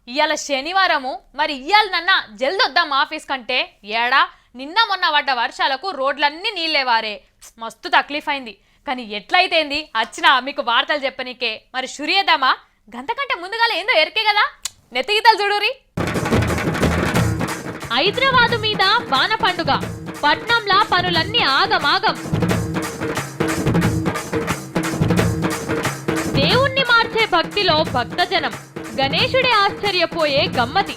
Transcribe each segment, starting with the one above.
ఇయాల శనివారము మరి ఇయాల నన్న జల్దొద్దాం ఆఫీస్ కంటే ఏడా నిన్న మొన్న పడ్డ వర్షాలకు రోడ్లన్నీ నీళ్ళేవారే మస్తు తక్లీఫ్ అయింది. కానీ ఎట్లయితేంది వచ్చినా మీకు వార్తలు చెప్పనీకే మరి షురియేద్దామా? గంటకంటే ముందుగాల ఏందో ఎరికే కదా, నెత్తిగీతలు చూడురి. హైదరాబాదు మీద వాన పండుగ, పట్నంలా పనులన్నీ ఆగమాగం. దేవుణ్ణి మార్చే భక్తిలో భక్తజనం, గణేశుడే ఆశ్చర్యపోయే గమ్మతి.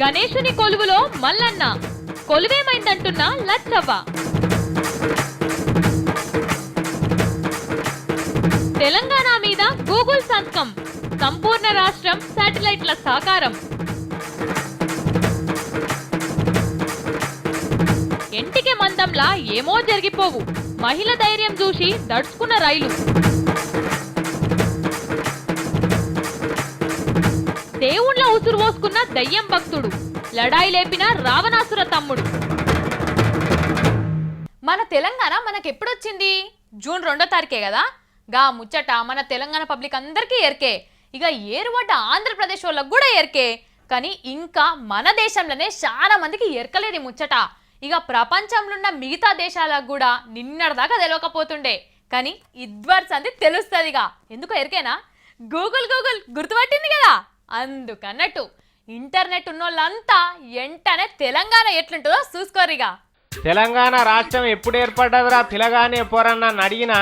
గణేశుని కొలువులో మల్లన్న, కొలువేమైందంటున్నా లచ్చవ్వ. తెలంగాణ మీద గూగుల్ సంతకం, సంపూర్ణ రాష్ట్రం శాటిలైట్ల సాకారం. ఎంటికే మందంలా ఏమో జరిగిపోవు, మహిళ ధైర్యం చూసి దడుచుకున్న రైలు. దేవుళ్ళ ఉసురు పోసుకున్న దయ్యం భక్తుడు, లడాయి లేపిన రావణాసుర తమ్ముడు. మన తెలంగాణ మనకెప్పుడొచ్చింది? జూన్ 2వ తారీఖే కదా. గా ముచ్చట మన తెలంగాణ పబ్లిక్ అందరికీ ఎరికే, ఇక ఏరువడ్డ ఆంధ్రప్రదేశ్ వాళ్ళకు కూడా ఎరికే. కానీ ఇంకా మన దేశంలోనే చాలా మందికి ఎరకలేదు ముచ్చట. ఇక ప్రపంచంలో ఉన్న మిగతా దేశాలకు కూడా నిన్నటిదాకా తెలియకపోతుండే, కానీ ఇద్వర్స్ అంది తెలుస్తుందిగా. ఎందుకో ఎరికేనా? గూగుల్ గుర్తుపట్టింది కదా. అందుకన్నట్టు ఇంటర్నెట్ ఉన్నోళ్ళంతా వెంటనే తెలంగాణ ఎట్లుంటుందో చూసుకోరిగా. తెలంగాణ రాష్ట్రం ఎప్పుడు ఏర్పడ్డదిరా పిలగానే పోరన్నా అడిగినా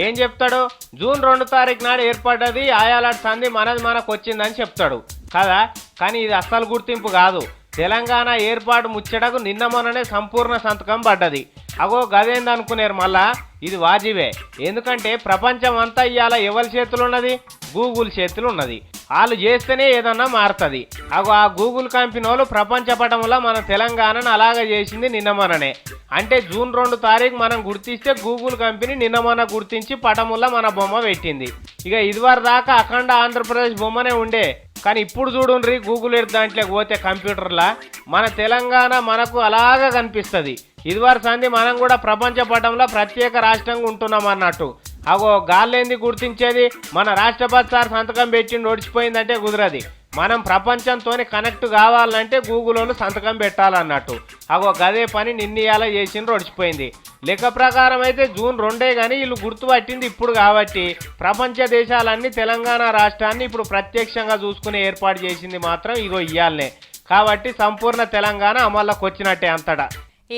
ఏం చెప్తాడు? జూన్ 2 తారీఖు నాడు ఏర్పడ్డది, ఆయాలాట సంధి మనకు వచ్చిందని చెప్తాడు కదా. కానీ ఇది అస్సలు గుర్తింపు కాదు. తెలంగాణ ఏర్పాటు ముచ్చటకు నిన్న మొన్ననే సంపూర్ణ సంతకం పడ్డది. అగో గదేందనుకునేరు, మళ్ళా ఇది వాజిబే. ఎందుకంటే ప్రపంచం అంతా ఇవాళ ఎవరి చేతులు ఉన్నది? గూగుల్ చేతులు ఉన్నది. వాళ్ళు చేస్తేనే ఏదన్నా మారుతుంది. అగో ఆ గూగుల్ కంపెనీ వాళ్ళు ప్రపంచ పటంలో మన తెలంగాణను అలాగే చేసింది నిన్న మొన్ననే. అంటే జూన్ 2 తారీఖు మనం గుర్తిస్తే గూగుల్ కంపెనీ నిన్న మొన్న గుర్తించి పటముల్లో మన బొమ్మ పెట్టింది. ఇక ఇదివరకు దాకా అఖండ ఆంధ్రప్రదేశ్ బొమ్మనే ఉండే. కానీ ఇప్పుడు చూడుండ్రి, గూగుల్ ఎర్త్ దాంట్లోకి పోతే కంప్యూటర్లా మన తెలంగాణ మనకు అలాగా కనిపిస్తుంది. ఇదివరకు సంది మనం కూడా ప్రపంచ పటంలో ప్రత్యేక రాష్ట్రంగా ఉంటున్నాం అన్నట్టు. అగో గాలేంది గుర్తించేది? మన రాష్ట్రపతి సార్ సంతకం పెట్టి నడిచిపోయిందంటే కుదరది. మనం ప్రపంచంతో కనెక్ట్ కావాలంటే గూగుల్ వాళ్ళు సంతకం పెట్టాలన్నట్టు. అగో గదే పని నిన్నయాల చేసి నడిచిపోయింది. లెక్క ప్రకారం అయితే జూన్ 2 కానీ వీళ్ళు గుర్తుపట్టింది ఇప్పుడు కాబట్టి ప్రపంచ దేశాలన్నీ తెలంగాణ రాష్ట్రాన్ని ఇప్పుడు ప్రత్యక్షంగా చూసుకునే ఏర్పాటు చేసింది మాత్రం ఇగో ఇయ్యాలనే. కాబట్టి సంపూర్ణ తెలంగాణ అమల్లోకి వచ్చినట్టే అంతటా.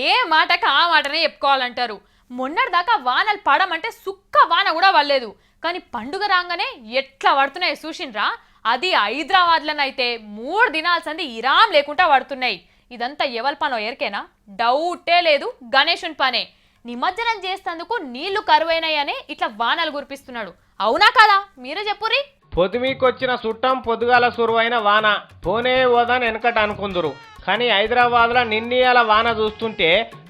ఏ మాటకి ఆ మాటనే చెప్పుకోవాలంటారు. మొన్నటిదాకా వానలు పడమంటే సుక్క వాన కూడా పడలేదు. కానీ పండుగ రాగానే ఎట్లా పడుతున్నాయి చూసిండ్రా? అది హైదరాబాద్లోనైతే 3 దినాల సంది ఇరాం లేకుండా పడుతున్నాయి. ఇదంతా ఎవరి పనో ఎరికేనా? డౌటే లేదు, గణేశుని పనే. నిమజ్జనం చేసేందుకు నీళ్లు కరువైనాయనే ఇట్లా వానలు కురిపిస్తున్నాడు. అవునా కదా? మీరే చెప్పురి. పొద్దుమీకొచ్చిన చుట్టం పొద్దుగాల సురువైన వాన పోనే ఓదని వెనకట అనుకుందరు. కానీ హైదరాబాద్లో నిన్నీయాల వాన చూస్తుంటే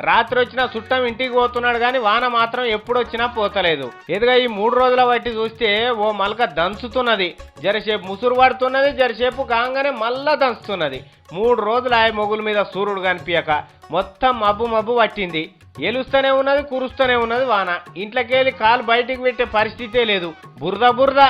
రాత్రి వచ్చిన చుట్టం ఇంటికి పోతున్నాడు, కానీ వాన మాత్రం ఎప్పుడొచ్చినా పోతలేదు. ఎదుగా ఈ 3 రోజుల బట్టి చూస్తే ఓ మల్క దంచుతున్నది, జరసేపు ముసురు పడుతున్నది, జరసేపు కాగానే మళ్ళా దంచుతున్నది. 3 రోజులు ఆ మొగుల మీద సూర్యుడు కనిపించక మొత్తం మబ్బు పట్టింది. ఎలుస్తూనే ఉన్నది, కురుస్తూనే ఉన్నది వాన. ఇంట్లోకెళ్ళి కాలు బయటికి పెట్టే పరిస్థితే లేదు, బురద.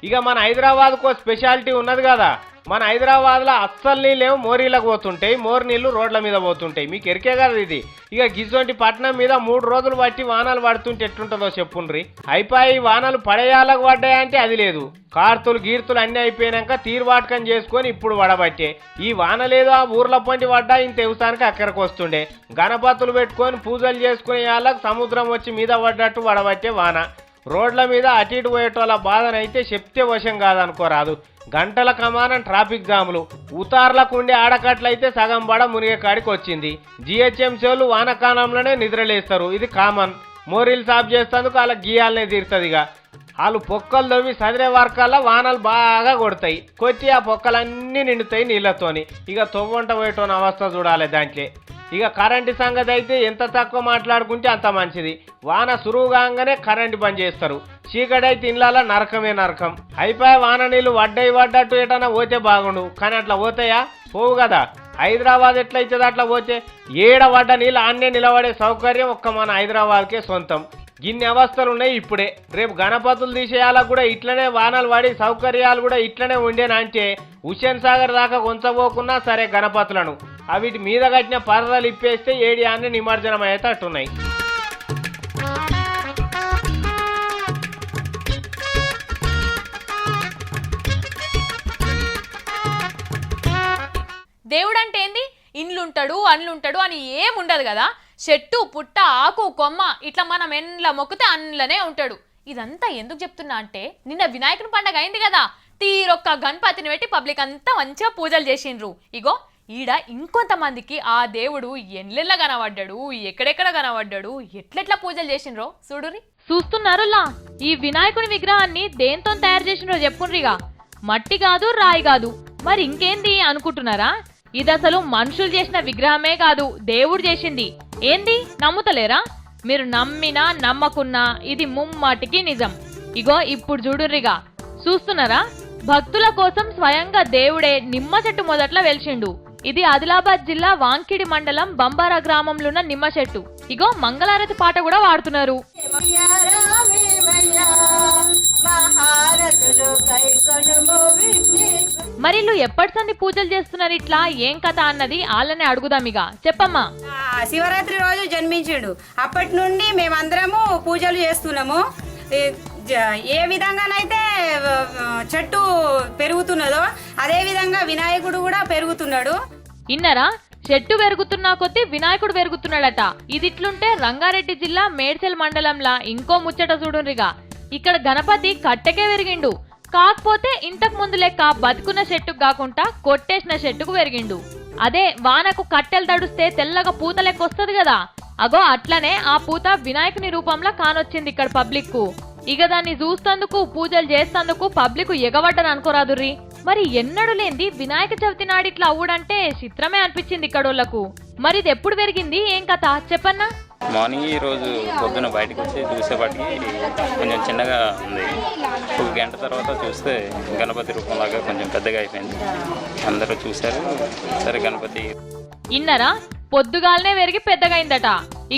ఇక మన హైదరాబాద్కు స్పెషాలిటీ ఉన్నది కదా. మన హైదరాబాద్లో అస్సలు నీళ్ళేమో మోరీలకు పోతుంటాయి, మోరు నీళ్ళు రోడ్ల మీద పోతుంటాయి. మీకు ఎరికే కదా ఇది. ఇక గిజొంటి పట్టణం మీద 3 రోజులు బట్టి వానలు పడుతుంటే ఎట్లుంటుందో చెప్పుండ్రి. అయిపోయి వానలు పడేయాలకు పడ్డాయంటే అది లేదు. గీర్తులు అన్నీ అయిపోయినాక తీరువాటకం చేసుకొని ఇప్పుడు వడబట్టే. ఈ వానలేదో ఆ ఊర్ల పొంటి పడ్డా ఇంత వ్యవసాయానికి అక్కడికి వస్తుండే. గణపతులు పెట్టుకొని పూజలు చేసుకునే వాళ్ళకి సముద్రం వచ్చి మీద పడ్డట్టు వడబట్టే వాన. రోడ్ల మీద అటు ఇటు పోయేటోళ్ళ బాధనైతే చెప్తే వశం కాదనుకోరాదు. గంటల కమానం ట్రాఫిక్ జాములు, ఉతార్లకు ఉండే ఆడకట్లయితే సగం బడ మునిగే కాడికి వచ్చింది. జిహెచ్ఎంసీ వాళ్ళు వానకాలంలోనే నిద్రలేస్తారు, ఇది కామన్. మోరీలు సాఫ్ చేసేందుకు వాళ్ళ గీయాలనే తీరుతుందిగా. వాళ్ళు పొక్కలు తవ్వి సదిరే వర్కాల్లో వానలు బాగా కొడతాయి. కొట్టి ఆ పొక్కలన్నీ నిండుతాయి నీళ్లతోని. ఇక తొవ్వంట పోయేటోని అవస్థ చూడాలి దాంట్లో. ఇక కరెంటు సంగతి అయితే ఎంత తక్కువ మాట్లాడుకుంటే అంత మంచిది. వాన సురువుగానే కరెంటు బంద్ చేస్తారు. చీకటైతే ఇళ్ళలో నరకం. అయిపోయి వాన నీళ్ళు వడ్డట్టు ఎటన్నా పోతే బాగుండు, కానీ అట్లా పోతాయా? పోవు కదా. హైదరాబాద్ ఎట్లయితుంది అట్లా పోతే? ఏడ వడ్డ నీళ్ళు ఆన్నే నిలబడే సౌకర్యం ఒక్క మన హైదరాబాద్కే సొంతం. గిన్ని అవస్థలు ఉన్నాయి ఇప్పుడే. రేపు గణపతులు తీసేయాలకు కూడా ఇట్లనే వానలు పడి సౌకర్యాలు కూడా ఇట్లనే ఉండేనంటే హుస్సేన్ సాగర్ దాకా కొంచపోకున్నా సరే గణపతులను అవిటి మీద కట్టిన పరదలు ఇప్పేస్తే ఏడియాన్ని నిమజ్జనం అయ్యేటట్టున్నాయి. దేవుడు అంటే ఏంది? ఇండ్లుంటాడు అండ్లుంటాడు అని ఏముండదు కదా. చెట్టు పుట్ట ఆకు కొమ్మ ఇట్లా మనం ఎండ్ల మొక్కితే అండ్లనే ఉంటాడు. ఇదంతా ఎందుకు చెప్తున్నా అంటే నిన్న వినాయకుని పండగ అయింది కదా. తీరొక్క గణపతిని పెట్టి పబ్లిక్ అంతా మంచిగా పూజలు చేసిండ్రు. ఇగో ఈడ ఇంకొంతమందికి ఆ దేవుడు ఎన్లెల్ల కనబడ్డాడు, ఎక్కడెక్కడ కనబడ్డాడు, ఎట్లెట్లా పూజలు చేసిండ్రో చూడురి. చూస్తున్నారులా ఈ వినాయకుని విగ్రహాన్ని దేంతో తయారు చేసిండ్రో చెప్పుండ్రిగా. మట్టి కాదు, రాయి కాదు, మరి ఇంకేంది అనుకుంటున్నారా? ఇది అసలు మనుషులు చేసిన విగ్రహమే కాదు, దేవుడు చేసింది. ఏంది నమ్ముతలేరా? మీరు నమ్మినా నమ్మకున్నా ఇది ముమ్మాటికి నిజం. ఇగో ఇప్పుడు చూడుర్రిగా. చూస్తున్నారా? భక్తుల కోసం స్వయంగా దేవుడే నిమ్మ చెట్టు మొదట్లో వెలిసిండు. ఇది ఆదిలాబాద్ జిల్లా వాంకిడి మండలం బంబారా గ్రామంలో ఉన్న నిమ్మ చెట్టు. ఇగో మంగళారతి పాట కూడా వాడుతున్నారు. మరి వీళ్ళు ఎప్పటి సంది పూజలు చేస్తున్నారు ఇట్లా, ఏం కథ అన్నది వాళ్ళనే అడుగుదాం. ఇక చెప్పమ్మా. శివరాత్రి రోజు జన్మించాడు. అప్పటి నుండి మేమందరము పూజలు చేస్తున్నాము. ఏ విధంగానైతే చెట్టు పెరుగుతున్నదో అదే విధంగా వినాయకుడు కూడా పెరుగుతున్నాడు. ఇన్నరా? చెట్టు పెరుగుతున్నా కొద్దీ వినాయకుడు పెరుగుతున్నాడట. ఇది ఇట్లుంటే రంగారెడ్డి జిల్లా మేడ్చల్ మండలంలా ఇంకో ముచ్చట చూడుండ్రిగా. ఇక్కడ గణపతి కట్టెకే పెరిగిండు. కాకపోతే ఇంతకు ముందు లెక్క బతుకున్న చెట్టుకు కాకుండా కొట్టేసిన చెట్టుకు పెరిగిండు. అదే వానకు కట్టెలు తడుస్తే తెల్లగా పూత లెక్క వస్తుంది కదా, అగో అట్లనే ఆ పూత వినాయకుని రూపంలో కానొచ్చింది ఇక్కడ పబ్లిక్ కు. ఇక దాన్ని చూస్తందుకు పూజలు చేస్తందుకు పబ్లిక్ ఎగబడ్డని అనుకోరాదుర్రి. మరి ఎన్నడు లేంది వినాయక చవితి నాడు ఇట్లా అవ్వడంటే చిత్రమే అనిపించింది ఇక్కడోళ్లకు. మరి ఇది ఎప్పుడు పెరిగింది, ఏం కథ చెప్పన్నా? మార్నింగ్ ఈ రోజు పొద్దున బయటకు వచ్చి చూసేపాటికి కొంచెం చిన్నగా ఉంది. ఒక గంట తర్వాత చూస్తే గణపతి రూపంలాగా కొంచెం పెద్దగా అయిపోయింది. అందరూ చూశారు. సరే గణపతి ఇన్నరా? పొద్దుగాలనే పెరిగి పెద్దగైందట.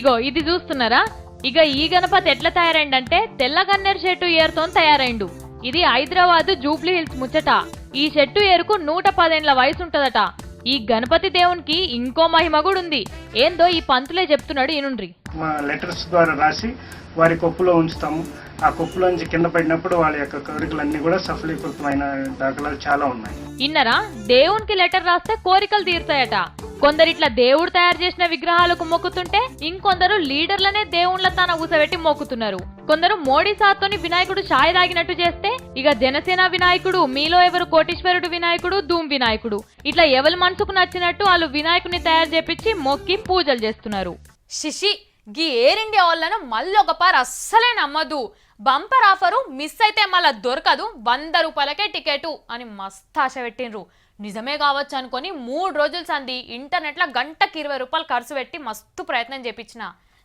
ఇగో ఇది చూస్తున్నారా? ఇక ఈ గణపతి ఎట్లా తయారైందంటే తెల్ల గన్నేరు చెట్టు ఏరుతో తయారైండు. ఇది హైదరాబాద్ జూబ్లీ హిల్స్ ముచ్చట. ఈ చెట్టు ఏరుకు 110 ఏళ్ల వయసు ఉంటదట. ఈ గణపతి దేవునికి ఇంకో మహిమ కూడా ఉంది. ఏందో ఈ పంతులే చెప్తున్నాడు ఈనుండ్రి. మా లెటర్స్ ద్వారా రాసి వారి కొప్పులో ఉంచుతాము. ఆ కొప్పులోంచి కింద పడినప్పుడు వాళ్ళ యొక్క కోరికలన్నీ కూడా సఫలీకృతమైన దాఖలాలు చాలా ఉన్నాయి. ఇన్నరా? దేవునికి లెటర్ రాస్తే కోరికలు తీరుతాయట. కొందరు ఇట్లా దేవుడు తయారు చేసిన విగ్రహాలకు మొక్కుతుంటే ఇంకొందరు లీడర్లనే దేవుళ్ళ తన ఊసబెట్టి మొక్కుతున్నారు. కొందరు మోడీ సాత్తోని వినాయకుడు ఛాయ్ తాగినట్టు చేస్తే ఇక జనసేన వినాయకుడు, మీలో ఎవరు కోటీశ్వరుడు వినాయకుడు, ధూమ్ వినాయకుడు ఇట్లా ఎవరి మనసుకు నచ్చినట్టు వాళ్ళు వినాయకుడిని తయారు చేపించి మొక్కి పూజలు చేస్తున్నారు. శిషి గీ ఎయిర్ ఇండియా వాళ్ళను మళ్ళీ ఒక పారు అస్సలే నమ్మదు. బంపర్ ఆఫరు మిస్ అయితే మళ్ళా దొరకదు, 100 రూపాయలకే టికెటు అని మస్తు ఆశ పెట్టిండ్రు. నిజమే కావచ్చు అనుకొని 3 రోజులు సంది ఇంటర్నెట్లో గంటకి 20 రూపాయలు ఖర్చు పెట్టి మస్తు ప్రయత్నం చేపించిన.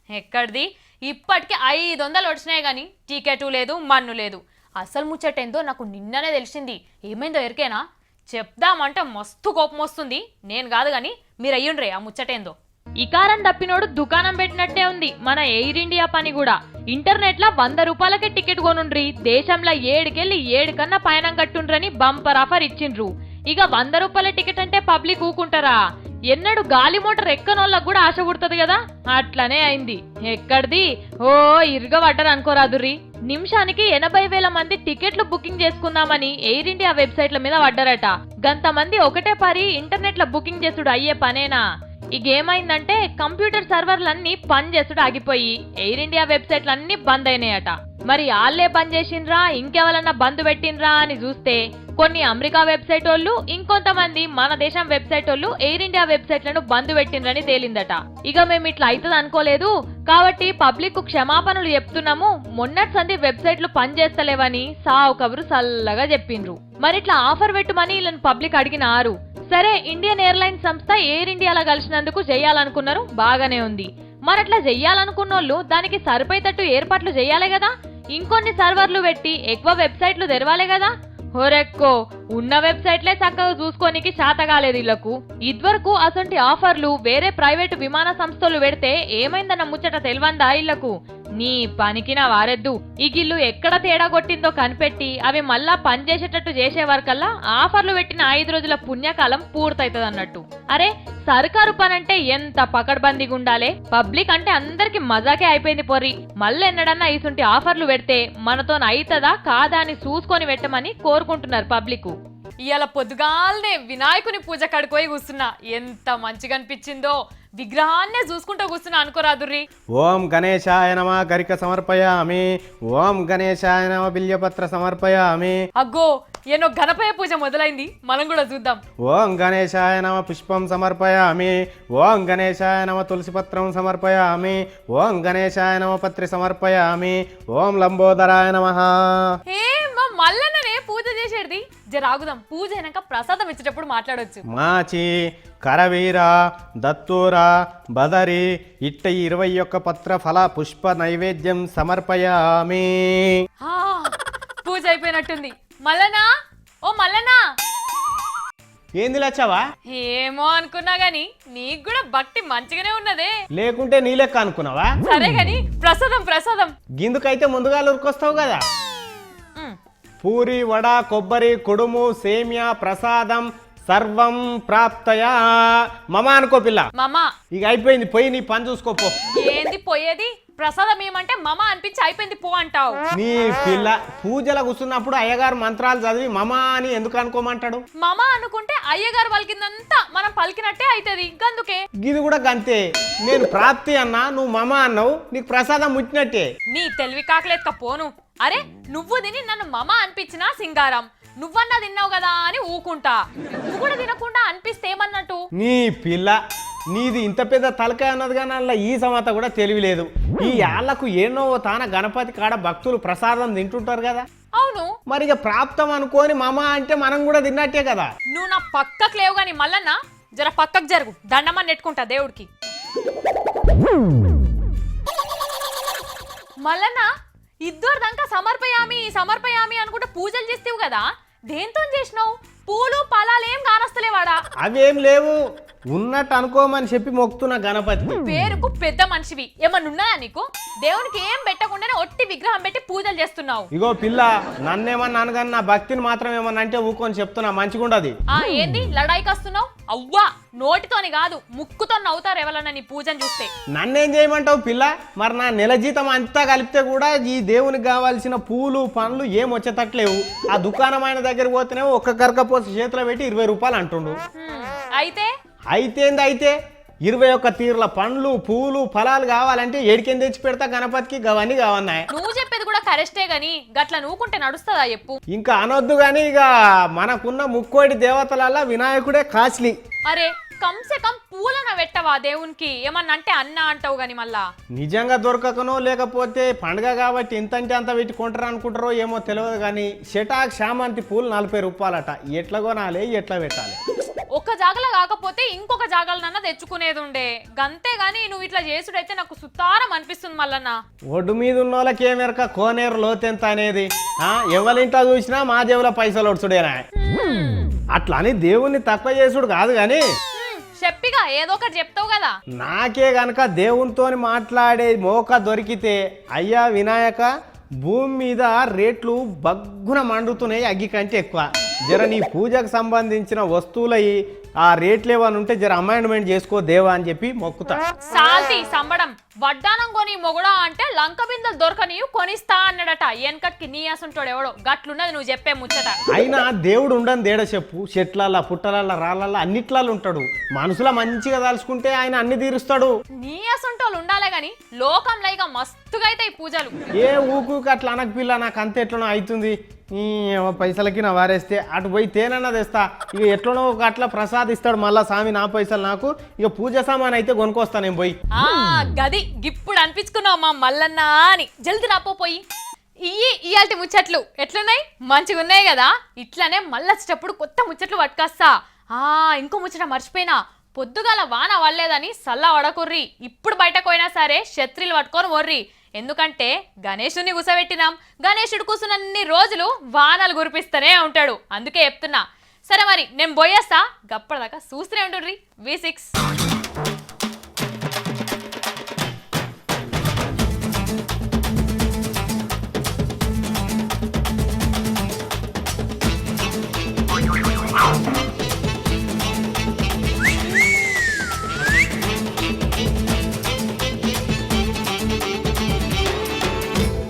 ఎక్కడిది ఇప్పటికి 500 వచ్చినాయి కానీ టికెటు లేదు, మన్ను లేదు. అసలు ముచ్చటేందో నాకు నిన్ననే తెలిసింది. ఏమైందో ఎరికేనా? చెప్దామంటే మస్తు కోపం వస్తుంది. నేను కాదు కానీ మీరు అయ్యుండ్రే ఆ ముచ్చటేందో. ఇకారం తప్పినోడు దుకాణం పెట్టినట్టే ఉంది మన ఎయిర్ ఇండియా పని కూడా. ఇంటర్నెట్ లో 100 రూపాయలకే టికెట్ కొనుండ్రి, దేశంలో 7కెళ్ళి 7 కన్నా పయనం కట్టుండ్రని బంపర్ ఆఫర్ ఇచ్చిండ్రు. ఇక 100 రూపాయల టికెట్ అంటే పబ్లిక్ ఊకుంటారా? ఎన్నడు గాలి మోటార్ ఎక్కనోళ్ళకు కూడా ఆశ పుడుతుంది కదా, అట్లనే అయింది. ఎక్కడిది ఓ ఇరుగబడ్డరు అనుకోరాదుర్రి. నిమిషానికి 80,000 మంది టికెట్లు బుకింగ్ చేసుకుందామని ఎయిర్ ఇండియా వెబ్సైట్ల మీద పడ్డారట. గంతమంది ఒకటే పరి ఇంటర్నెట్ లో బుకింగ్ చేసుడు అయ్యే పనేనా? ఇగేమైందంటే కంప్యూటర్ సర్వర్లన్నీ పని చేసుడు ఆగిపోయి ఎయిర్ ఇండియా వెబ్సైట్లన్నీ బంద్ అయినాయట. మరి వాళ్ళే బంద్ చేసిండ్రా ఇంకెవరన్నా బంద్ పెట్టిండ్రా అని చూస్తే కొన్ని అమెరికా వెబ్సైట్ వాళ్ళు, ఇంకొంతమంది మన దేశం వెబ్సైట్ వాళ్ళు ఎయిర్ ఇండియా వెబ్సైట్లను బంద్ పెట్టిండ్రని తేలిందట. ఇక మేము ఇట్లా అవుతుంది అనుకోలేదు కాబట్టి పబ్లిక్ క్షమాపణలు చెప్తున్నాము. మొన్నటి సంది వెబ్సైట్లు పనిచేస్తలేవని సావు కబురు సల్లగా చెప్పిండ్రు. మరి ఇట్లా ఆఫర్ పెట్టుమని వీళ్ళని పబ్లిక్ అడిగినారు. సరే ఇండియన్ ఎయిర్లైన్స్ సంస్థ ఎయిర్ ఇండియాలో కలిసినందుకు చెయ్యాలనుకున్నారు, బాగానే ఉంది. మరట్లా చెయ్యాలనుకున్నోళ్ళు దానికి సరిపోయేటట్టు ఏర్పాట్లు చెయ్యాలి కదా. ఇంకొన్ని సర్వర్లు పెట్టి ఎక్కువ వెబ్సైట్లు తెరవాలి కదా. హోరెక్కో ఉన్న వెబ్సైట్లే చక్కగా చూసుకోనికి శాత కాలేదు వీళ్లకు. ఇదివరకు అసొంటి ఆఫర్లు వేరే ప్రైవేటు విమాన సంస్థలు పెడితే ఏమైందన్న ముచ్చట తెలివందా వీళ్లకు. నీ పనికిన వారెద్దు ఈ గిల్లు ఎక్కడ తేడా కొట్టిందో కనిపెట్టి అవి మళ్ళా పనిచేసేటట్టు చేసే వరకల్లా ఆఫర్లు పెట్టిన 5 రోజుల పుణ్యకాలం పూర్తయితది అన్నట్టు. అరే సర్కారు పని అంటే ఎంత పకడ్బందీగా ఉండాలి, పబ్లిక్ అంటే అందరికి మజాకే అయిపోయింది పొర్రి. మళ్ళీ ఎన్నడన్నా ఇసుంటి ఆఫర్లు పెడితే మనతో అయితదా కాదా అని చూసుకొని పెట్టమని కోరుకుంటున్నారు పబ్లిక్. ఇవాళ పొద్దుగాలనే వినాయకుని పూజ కడుకోయి కూర్చున్నా, ఎంత మంచిగా అనిపించిందో. విగ్రహాన్నే చూసుకుంటూ కూర్చున్నా అనుకోరాదుర్రి. ఓం గణేశాయ నమ గరిక సమర్పయామి, ఓం గణేశాయ నమ బిల్యపత్ర సమర్పయామి. అగ్గో ఏనో గణపయ్య పూజ మొదలైంది, మనం కూడా చూద్దాం. ఓం గణేశాయ నమ పుష్పం సమర్పయామి, ఓం గణేశాయ నమ తులసిపత్రం సమర్పయామి, ఓం గణేశాయ నమ పత్రి సమర్పయామి, ఓం లంబోదరాయ నమః. ఏ మా మల్లన్ననే పూజ చేసేది, జరాగుదాం. పూజ అయినాక ప్రసాదం ఇచ్చేటప్పుడు మాట్లాడొచ్చు. మాచి కరవీర దత్తూర బదరి ఇట్ట 21 పత్ర ఫల పుష్ప నైవేద్యం సమర్పయామి. ఆ, పూజ అయిపోయినట్టుంది. మల్లనా ఓ మల్లనా. ఏంది లచ్చవా? ఏమో అనుకున్నా గాని నీకు కూడా భక్తి మంచిగానే ఉన్నదే. లేకుంటే నీ లెక్క అనుకున్నావా? సరే గాని ప్రసాదం ప్రసాదం గిందుకైతే ముందుగా ఉరికొస్తావు కదా. పూరి వడ కొబ్బరి కుడుము సేమియా ప్రసాదం సర్వం ప్రాప్తయా మమ అనుకో పిల్ల. మామా ఇక అయిపోయింది, పోయి నీ పని చూసుకోపో. ఏంది పోయేది? ప్రసాదం ఏమంటే మమ అనిపించి అయిపోయింది పో అంటావు. నీ పిల్ల పూజల కూర్చున్నప్పుడు అయ్యగారు మంత్రాలు చదివి మమ అని ఎందుకు అనుకోమంటాడు? మమ అనుకుంటే అయ్యగారు పలికిందంతా మనం పలికినట్టే అయితది, గందుకే. ఇది కూడా గంతే. నేను ప్రాప్తి అన్నా, నువ్వు మమ అన్నావు, నీకు ప్రసాదం ముట్టినట్టే. నీ తెలివి కాకలేక పోను. అరే నువ్వు తిని నన్ను మమ అనిపించినా సింగారం, నువ్వన్నా తిన్నావు కదా అని ఊకుంటా. నువ్వు కూడా తినకుండా అనిపిస్తే ఏమన్నట్టు? నీ పిల్ల నీది ఇంత పెద్ద తలకాయ అన్నది కానీ అలా ఈ సమత కూడా తెలియలేదు. ఈ యాళ్లకు ఏనో తాన గణపతి కాడ భక్తులు ప్రసాదం తింటుంటారు కదా. అవును మరి ఇక ప్రాప్తం అనుకోని మమ అంటే మనం కూడా తిన్నట్టే కదా. నువ్వు నా పక్కకు లేవు గాని మల్లన్న జర పక్కకు జరుగు, దండమని నెట్టుకుంటా దేవుడికి. మల్లన్న ఇద్దరు దాకా సమర్పయామి సమర్పయామి అనుకుంటే పూజలు చేస్తావు కదా, దేంతో చేసినావు? పూలు పలాలేం కానస్తలేవాడా? అవేం లేవు, ఉన్నట్టు అనుకోమని చెప్పి మొక్కుతున్న గణపతి. పేరుకు పెద్ద మనిషివి, ఏమన్నా ఉన్నాయా నీకు? దేవునికి ఏం పెట్టకుండానే ఒట్టి విగ్రహం పెట్టి పూజలు చేస్తున్నావు. ఇగో పిల్ల నన్నేమన్నా అనగాని నా భక్తిని మాత్రం ఏమన్నా అంటే ఊకొని చెప్తున్నా, మంచిగుండది. ఏంది లడాయికి వస్తున్నావు? అవ్వా నోటితోని కాదు ముక్కుతో నవ్వుతారు ఎవరన్నా నీ పూజను చూస్తే. నన్నేం చేయమంటావు పిల్ల? మరి నా నెల జీతం అంతా కలిపితే కూడా ఈ దేవునికి కావాల్సిన పూలు పండ్లు ఏం వచ్చేటట్లేవు. ఆ దుకాణమైన దగ్గర పోతేనే ఒక్క కరకపోసి చేతిలో పెట్టి 20 రూపాయలు అంటుండు. అయితేంది అయితే 21 తీర్ల పండ్లు పూలు ఫలాలు కావాలంటే ఏడికేం తెచ్చి పెడతా గణపతికి? గవన్నీ కావన్నాయి. నువ్వు చెప్పేది కూడా కరెక్టే గాని గట్ల నువ్వుకుంటే నడుస్తుందా చెప్పు? ఇంకా అనొద్దు గాని ఇక మనకున్న ముక్కోటి దేవతలల్లా వినాయకుడే కాస్ట్లీ. అరే కంసే కం పూలన పెట్టవా దేవునికి? ఏమన్నా అంటే అన్న అంటావు గాని మళ్ళా. నిజంగా దొరకకనో లేకపోతే పండుగ కాబట్టి ఇంతంటే అంత పెట్టి కొంటారు అనుకుంటారో ఏమో తెలియదు కానీ షటాక్ శామంతి పూలు 40 రూపాయలట. ఎట్లా కొనాలి ఎట్లా పెట్టాలి? ఒక జాగలో కాకపోతే ఇంకొక జాగాలనన్నా తెచ్చుకునేది ఉండే, గంతే గాని నువ్వు ఇట్లా చేసుడైతే నాకు సుతారం అనిపిస్తుంది మల్లన్న. ఒడ్డు మీద ఉన్న వాళ్ళకి ఏమెరక కోనేరు లోతెంత అనేది. ఎవరింటా చూసినా మా దేవుల పైసలు ఒడుచుడేనా? అట్లా అని దేవుణ్ణి తక్కువ చేసుడు కాదు గాని చెప్పిగా ఏదో ఒకటి చెప్తావు కదా. నాకే గనక దేవునితోని మాట్లాడే మోక దొరికితే అయ్యా వినాయక భూమి మీద రేట్లు బగ్గున మండుతున్నాయి, అగ్గి కంటే ఎక్కువ. జర నీ పూజకు సంబంధించిన వస్తువులయి ఆ రేట్లు ఏమని ఉంటే జర అమైండ్మెంట్ చేసుకో దేవా అని చెప్పి మొక్కుతా. సాల్తి సంబడం వడ్డానం కొని మొగుడా అంటే లంక బిందెలు దొరకని కొనిస్తా అన్నాడట. వెనకట్కి నీ అసంటోడు ఎవడో గట్లున్నది నువ్వు చెప్పే ముచ్చట. అయినా దేవుడు ఉండని దేడ చెప్పు, చెట్లల్లా పుట్టలల్లా రాళ్ళల్లా అన్నిట్లలో ఉంటాడు. మనసులో మంచిగా తలుచుకుంటే ఆయన అన్ని తీరుస్తాడు. నీ అసంటోళ్ళు ఉండాలే గాని లోకంలో ఇక మస్తుగా అయితే ఈ పూజలు. ఏ ఊకు అట్లా అనకు పిల్ల, నాకు అంత ఎట్లనో అవుతుంది. ఈ పైసలకి నా వారేస్తే అటు పోయి తేనన్నా తెస్తా. ఇక ఎట్లనో ఒక అట్లా ప్రసాదిస్తాడు మళ్ళా స్వామి నా పైసలు నాకు. ఇక పూజ సామాన్ అయితే కొనుక్కొస్తా నేను పోయి. గది ఇప్పుడు అనిపించుకున్నావు మా మల్లన్న అని. జల్ది రాపోయి ఇయాల్టి ముచ్చట్లు ఎట్లున్నాయి? మంచిగా ఉన్నాయి కదా. ఇట్లానే మళ్ళీ వచ్చేటప్పుడు కొత్త ముచ్చట్లు పట్టుకొస్తా. ఇంకో ముచ్చట మర్చిపోయినా, పొద్దుగాల వాన వల్లేదని సల్లా వడకుర్రి. ఇప్పుడు బయటకు పోయినా సరే క్షత్రిలు పట్టుకొని వర్రి. ఎందుకంటే గణేశుని కూసబెట్టినాం, గణేశుడు కూసునన్ని రోజులు వానలు కురిపిస్తూనే ఉంటాడు. అందుకే చెప్తున్నా. సరే మరి నేను పోయేస్తా, గప్పటిదాకా చూస్తూనే ఉంటుండ్రి V6.